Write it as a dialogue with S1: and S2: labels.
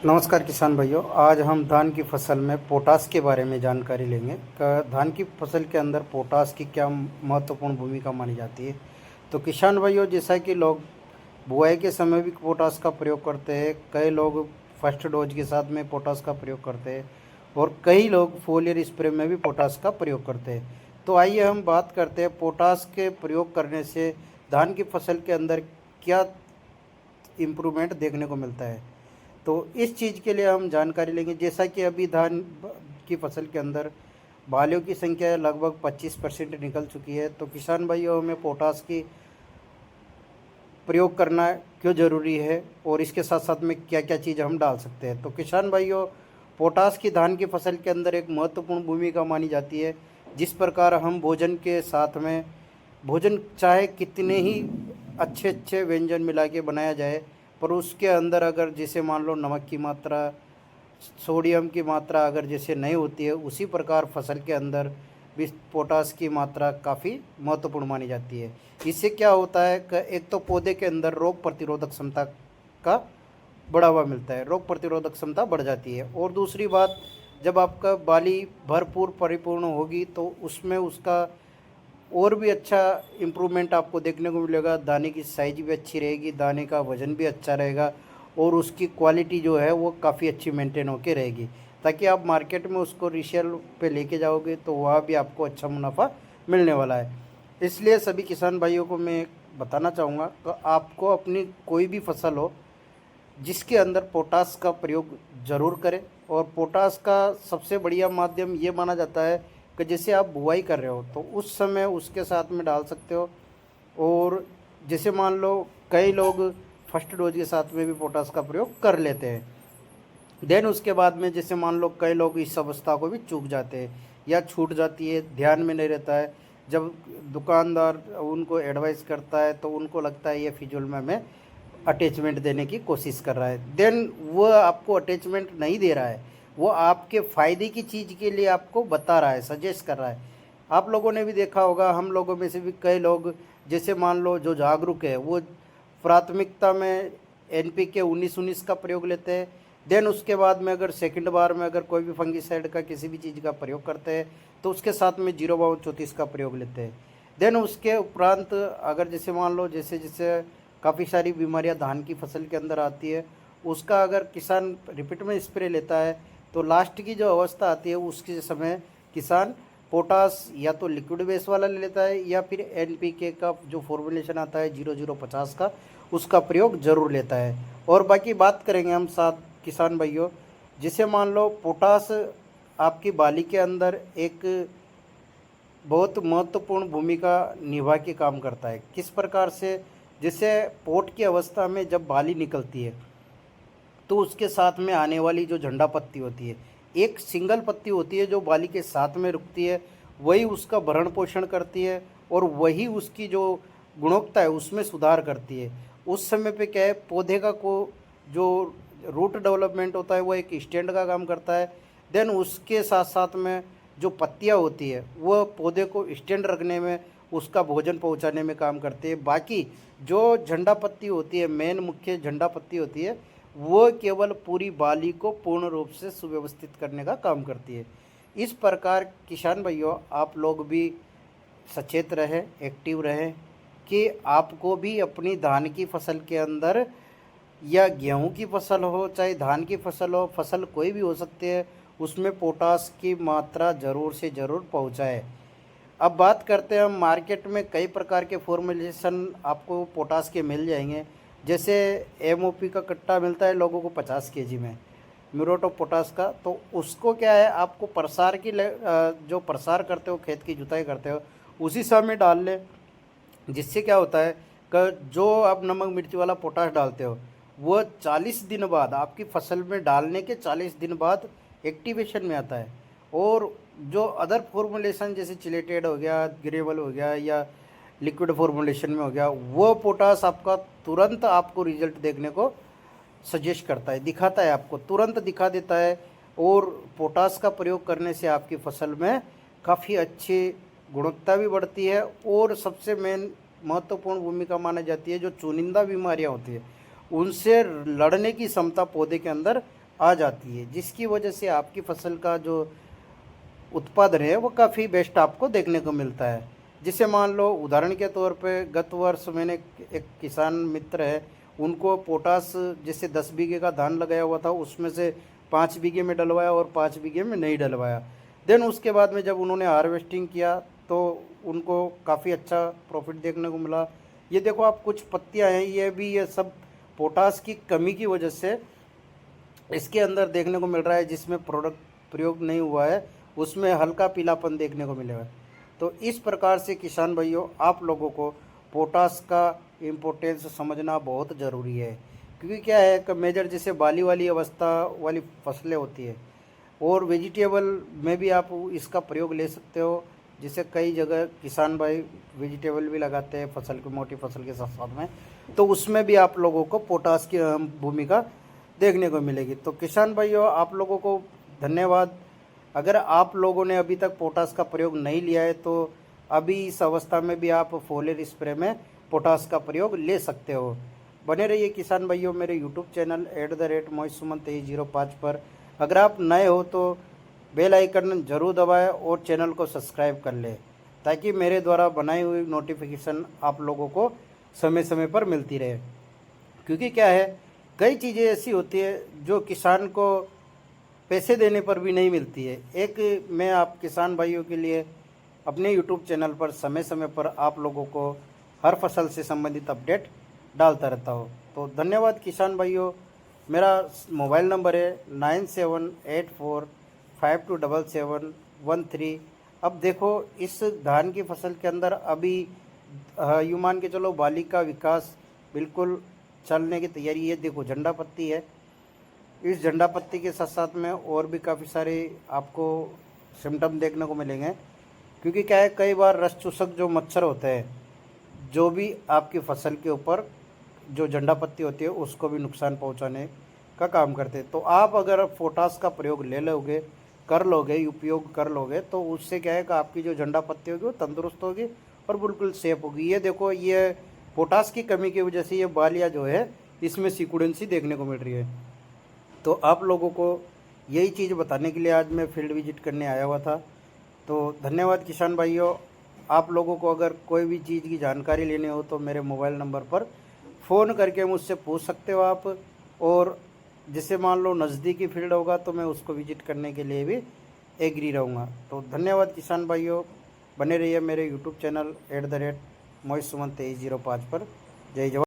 S1: नमस्कार किसान भाइयों। आज हम धान की फसल में पोटास के बारे में जानकारी लेंगे। धान की फसल के अंदर पोटास की क्या महत्वपूर्ण भूमिका मानी जाती है। तो किसान भाइयों, जैसा कि लोग बुआई के समय भी पोटास का प्रयोग करते हैं, कई लोग फर्स्ट डोज के साथ में पोटास का प्रयोग करते हैं और कई लोग फोलियर स्प्रे में भी पोटास का प्रयोग करते हैं। तो आइए हम बात करते हैं पोटास के प्रयोग करने से धान की फसल के अंदर क्या इम्प्रूवमेंट देखने को मिलता है। तो इस चीज़ के लिए हम जानकारी लेंगे। जैसा कि अभी धान की फसल के अंदर बालियों की संख्या लगभग 25% निकल चुकी है, तो किसान भाइयों हमें पोटास की प्रयोग करना क्यों ज़रूरी है और इसके साथ साथ में क्या क्या चीज़ हम डाल सकते हैं। तो किसान भाइयों, पोटास की धान की फसल के अंदर एक महत्वपूर्ण भूमिका मानी जाती है। जिस प्रकार हम भोजन के साथ में भोजन चाहे कितने ही अच्छे अच्छे व्यंजन मिला के बनाया जाए, पर उसके अंदर अगर जैसे मान लो नमक की मात्रा, सोडियम की मात्रा अगर जैसे नहीं होती है, उसी प्रकार फसल के अंदर भी पोटास की मात्रा काफ़ी महत्वपूर्ण मानी जाती है। इससे क्या होता है कि एक तो पौधे के अंदर रोग प्रतिरोधक क्षमता का बढ़ावा मिलता है, रोग प्रतिरोधक क्षमता बढ़ जाती है। और दूसरी बात, जब आपका बाली भरपूर परिपूर्ण होगी तो उसमें उसका और भी अच्छा इम्प्रूवमेंट आपको देखने को मिलेगा। दाने की साइज भी अच्छी रहेगी, दाने का वज़न भी अच्छा रहेगा और उसकी क्वालिटी जो है वो काफ़ी अच्छी मेंटेन होके रहेगी, ताकि आप मार्केट में उसको रीसेल पे लेके जाओगे तो वहाँ भी आपको अच्छा मुनाफा मिलने वाला है। इसलिए सभी किसान भाइयों को मैं बताना चाहूँगा कि आपको अपनी कोई भी फसल हो जिसके अंदर पोटास का प्रयोग ज़रूर करें। और पोटास का सबसे बढ़िया माध्यम ये माना जाता है कि जैसे आप बुआई कर रहे हो तो उस समय उसके साथ में डाल सकते हो। और जैसे मान लो कई लोग फर्स्ट डोज के साथ में भी पोटास का प्रयोग कर लेते हैं, देन उसके बाद में जैसे मान लो कई लोग इस अवस्था को भी चूक जाते हैं या छूट जाती है, ध्यान में नहीं रहता है। जब दुकानदार उनको एडवाइस करता है तो उनको लगता है ये फिजूल में हमें अटैचमेंट देने की कोशिश कर रहा है, देन वो आपको अटैचमेंट नहीं दे रहा है, वो आपके फ़ायदे की चीज़ के लिए आपको बता रहा है, सजेस्ट कर रहा है। आप लोगों ने भी देखा होगा, हम लोगों में से भी कई लोग जैसे मान लो जो जागरूक है वो प्राथमिकता में NPK 19-19 का प्रयोग लेते हैं। देन उसके बाद में अगर सेकंड बार में अगर कोई भी फंगिसाइड का किसी भी चीज़ का प्रयोग करते हैं तो उसके साथ में 0-32-34 का प्रयोग लेते हैं। देन उसके उपरांत अगर जैसे मान लो जैसे जैसे काफ़ी सारी बीमारियां धान की फसल के अंदर आती है, उसका अगर किसान रिपीट में स्प्रे लेता है तो लास्ट की जो अवस्था आती है उसके समय किसान पोटास या तो लिक्विड बेस वाला ले लेता है या फिर NPK का जो फॉर्मुलेशन आता है 0050 का, उसका प्रयोग ज़रूर लेता है। और बाकी बात करेंगे हम साथ किसान भाइयों, जिसे मान लो पोटास आपकी बाली के अंदर एक बहुत महत्वपूर्ण भूमिका निभा के काम करता है। किस प्रकार से, जैसे पोट की अवस्था में जब बाली निकलती है तो उसके साथ में आने वाली जो झंडा पत्ती होती है, एक सिंगल पत्ती होती है जो बाली के साथ में रुकती है, वही उसका भरण पोषण करती है और वही उसकी जो गुणवत्ता है उसमें सुधार करती है। उस समय पे क्या है, पौधे का को जो रूट डेवलपमेंट होता है वो एक स्टैंड का काम करता है। देन उसके साथ साथ में जो पत्तियां होती है वो पौधे को स्टैंड रखने में, उसका भोजन पहुंचाने में काम करती है। बाकी जो झंडा पत्ती होती है, मेन मुख्य झंडा पत्ती होती है, वो केवल पूरी बाली को पूर्ण रूप से सुव्यवस्थित करने का काम करती है। इस प्रकार किसान भाइयों, आप लोग भी सचेत रहें, एक्टिव रहें कि आपको भी अपनी धान की फसल के अंदर या गेहूं की फसल हो चाहे धान की फसल हो, फसल कोई भी हो सकती है, उसमें पोटास की मात्रा ज़रूर से ज़रूर पहुंचाए। अब बात करते हैं हम, मार्केट में कई प्रकार के फॉर्मुलेशन आपको पोटास के मिल जाएंगे। जैसे MOP का कट्टा मिलता है लोगों को 50 kg में म्यूरेट ऑफ पोटास का, तो उसको क्या है, आपको प्रसार की जो प्रसार करते हो, खेत की जुताई करते हो उसी समय डाल ले। जिससे क्या होता है कि जो आप नमक मिर्ची वाला पोटास डालते हो वो 40 दिन बाद, आपकी फसल में डालने के 40 दिन बाद एक्टिवेशन में आता है। और जो अदर फॉर्मुलेशन जैसे चिलेटेड हो गया, ग्रेवल हो गया या लिक्विड फॉर्मुलेशन में हो गया, वो पोटास आपका तुरंत आपको रिजल्ट देखने को सजेस्ट करता है, दिखाता है, आपको तुरंत दिखा देता है। और पोटास का प्रयोग करने से आपकी फसल में काफ़ी अच्छी गुणवत्ता भी बढ़ती है और सबसे मेन महत्वपूर्ण भूमिका मानी जाती है, जो चुनिंदा बीमारियां होती है उनसे लड़ने की क्षमता पौधे के अंदर आ जाती है, जिसकी वजह से आपकी फसल का जो उत्पादन है वो काफ़ी बेस्ट आपको देखने को मिलता है। जिसे मान लो उदाहरण के तौर पे गत वर्ष मैंने एक किसान मित्र है, उनको पोटास जैसे 10 बीघे का धान लगाया हुआ था, उसमें से 5 बीघे में डलवाया और 5 बीघे में नहीं डलवाया। देन उसके बाद में जब उन्होंने हार्वेस्टिंग किया तो उनको काफ़ी अच्छा प्रॉफिट देखने को मिला। ये देखो आप, कुछ पत्तियां हैं, ये भी ये सब पोटास की कमी की वजह से इसके अंदर देखने को मिल रहा है, जिसमें प्रोडक्ट प्रयोग नहीं हुआ है उसमें हल्का पीलापन देखने को मिलेगा। तो इस प्रकार से किसान भाइयों, आप लोगों को पोटास का इम्पोर्टेंस समझना बहुत ज़रूरी है। क्योंकि क्या है कि मेजर जैसे बाली वाली अवस्था वाली फसलें होती है, और वेजिटेबल में भी आप इसका प्रयोग ले सकते हो। जिसे कई जगह किसान भाई वेजिटेबल भी लगाते हैं फसल की, मोटी फसल के साथ साथ में, तो उसमें भी आप लोगों को पोटास की अहम भूमिका देखने को मिलेगी। तो किसान भाइयों, आप लोगों को धन्यवाद। अगर आप लोगों ने अभी तक पोटास का प्रयोग नहीं लिया है तो अभी इस अवस्था में भी आप फोलियर स्प्रे में पोटास का प्रयोग ले सकते हो। बने रहिए किसान भाइयों मेरे यूट्यूब चैनल @mohissuman2305 पर। अगर आप नए हो तो बेल आइकन जरूर दबाएं और चैनल को सब्सक्राइब कर लें, ताकि मेरे द्वारा बनाई हुई नोटिफिकेशन आप लोगों को समय समय पर मिलती रहे। क्योंकि क्या है, कई चीज़ें ऐसी होती है जो किसान को पैसे देने पर भी नहीं मिलती है। एक मैं आप किसान भाइयों के लिए अपने यूट्यूब चैनल पर समय समय पर आप लोगों को हर फसल से संबंधित अपडेट डालता रहता हूँ। तो धन्यवाद किसान भाइयों। मेरा मोबाइल नंबर है 9784527713। अब देखो, इस धान की फसल के अंदर अभी यूं मान के चलो बाली का विकास बिल्कुल चलने की तैयारी है। देखो झंडा पत्ती है, इस झंडा पत्ती के साथ साथ में और भी काफ़ी सारे आपको सिम्टम देखने को मिलेंगे। क्योंकि क्या है, कई बार रस चूसक जो मच्छर होते हैं, जो भी आपकी फसल के ऊपर जो झंडा पत्ती होती है उसको भी नुकसान पहुंचाने का काम करते हैं। तो आप अगर पोटास का प्रयोग ले लोगे, कर लोगे, उपयोग कर लोगे, तो उससे क्या है कि आपकी जो झंडा पत्ती होगी वो तंदुरुस्त होगी और बिल्कुल सेफ होगी। ये देखो, ये पोटास की कमी की वजह से ये बालियाँ जो है इसमें सिकुड़न सी देखने को मिल रही है। तो आप लोगों को यही चीज़ बताने के लिए आज मैं फील्ड विजिट करने आया हुआ था। तो धन्यवाद किसान भाइयों। आप लोगों को अगर कोई भी चीज़ की जानकारी लेनी हो तो मेरे मोबाइल नंबर पर फ़ोन करके मुझसे पूछ सकते हो आप। और जैसे मान लो नज़दीकी फील्ड होगा तो मैं उसको विजिट करने के लिए भी एग्री रहूँगा। तो धन्यवाद किसान भाइयों। बने रहिए मेरे यूट्यूब चैनल @mohissuman2305 पर। जय जवान।